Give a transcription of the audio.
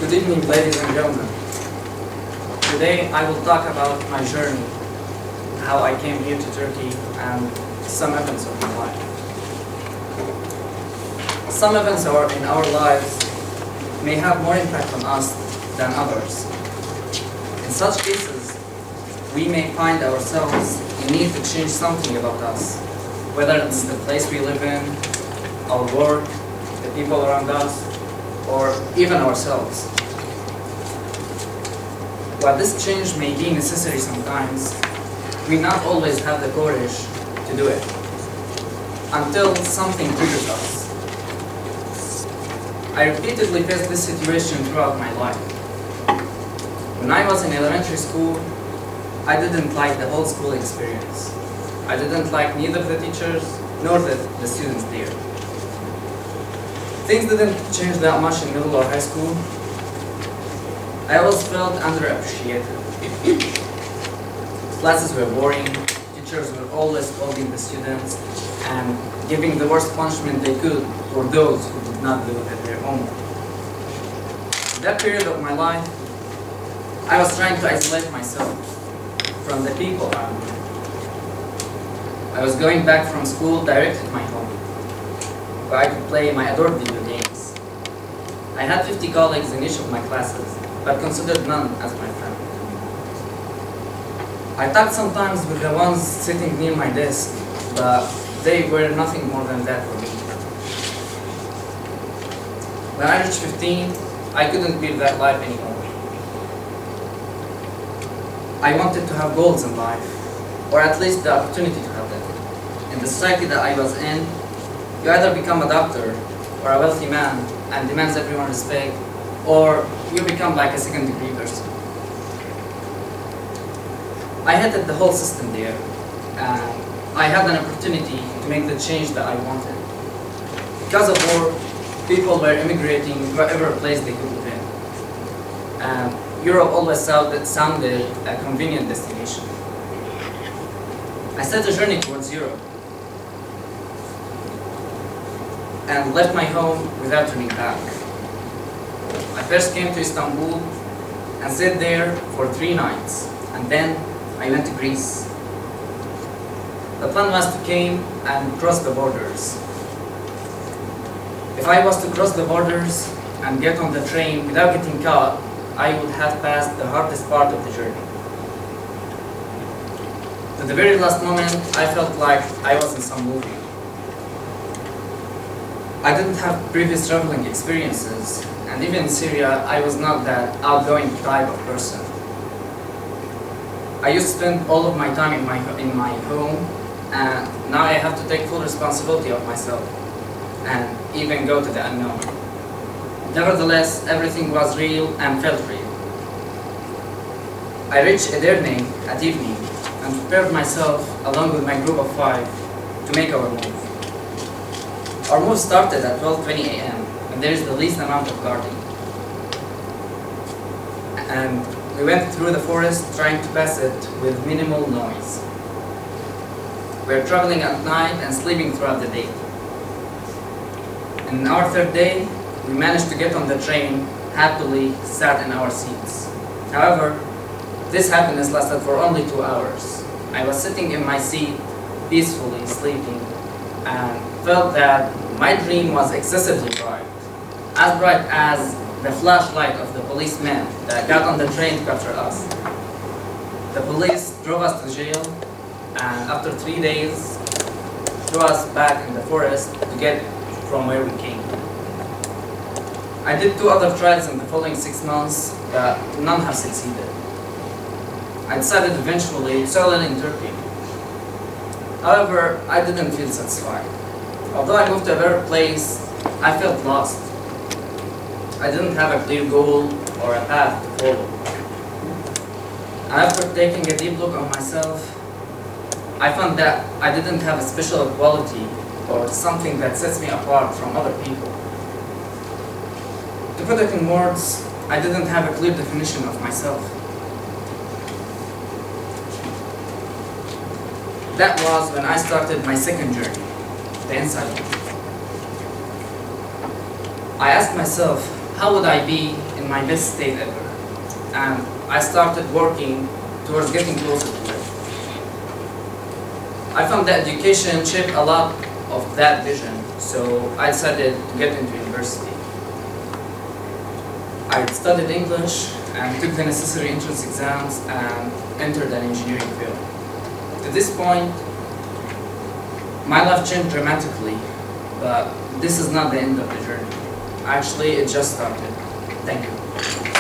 Good evening, ladies and gentlemen. Today I will talk about my journey, how I came here to Turkey, and some events of my life. Some events in our lives may have more impact on us than others. In such cases, we may find ourselves in need to change something about us, whether it's the place we live in, our work, the people around us, or even ourselves. While this change may be necessary sometimes, we not always have the courage to do it until something triggers us. I repeatedly faced this situation throughout my life. When I was in elementary school, I didn't like the whole school experience. I didn't like neither the teachers nor the students there. Things didn't change that much in middle or high school. I always felt underappreciated. Classes were boring, teachers were always scolding the students and giving the worst punishment they could for those who did not do it at their homework. In that period of my life, I was trying to isolate myself from the people around me. I was going back from school directly to my home, where I could play my adored video games. I had 50 colleagues in each of my classes, but considered none as my friend. I talked sometimes with the ones sitting near my desk, but they were nothing more than that for me. When I reached 15, I couldn't live that life anymore. I wanted to have goals in life, or at least the opportunity to have them. In the society that I was in, you either become a doctor or a wealthy man and demands everyone respect, or you become like a second-degree person. I hated the whole system there, and I had an opportunity to make the change that I wanted. Because of war, people were immigrating wherever place they could live in, and Europe always sounded a convenient destination. I set a journey towards Europe and left my home without turning back. I first came to Istanbul and stayed there for 3 nights, and then I went to Greece. The plan was to come and cross the borders. If I was to cross the borders and get on the train without getting caught, I would have passed the hardest part of the journey. To the very last moment, I felt like I was in some movie. I didn't have previous traveling experiences, and even in Syria, I was not that outgoing type of person. I used to spend all of my time in my home, and now I have to take full responsibility of myself, and even go to the unknown. Nevertheless, everything was real and felt real. I reached Edirne at evening and prepared myself, along with my group of 5, to make our move. Our move started at 12:20 a.m. and there is the least amount of guarding. And we went through the forest trying to pass it with minimal noise. We were traveling at night and sleeping throughout the day. And our 3rd day, we managed to get on the train, happily sat in our seats. However, this happiness lasted for only 2 hours. I was sitting in my seat, peacefully sleeping, and felt that my dream was excessively bright. As bright as the flashlight of the policeman that got on the train to capture us. The police drove us to jail, and after 3 days, threw us back in the forest to get from where we came. I did 2 other trials in the following 6 months, but none have succeeded. I decided eventually to settle in Turkey. However, I didn't feel satisfied. Although I moved to a better place, I felt lost. I didn't have a clear goal or a path to follow. After taking a deep look on myself, I found that I didn't have a special quality or something that sets me apart from other people. To put it in words, I didn't have a clear definition of myself. That was when I started my second journey, the inside. I asked myself, how would I be in in my best state ever. And I started working towards getting closer to it. I found that education shaped a lot of that vision, so I decided to get into university. I studied English and took the necessary entrance exams and entered an engineering field. To this point, my life changed dramatically, but this is not the end of the journey. Actually, it just started. Thank you.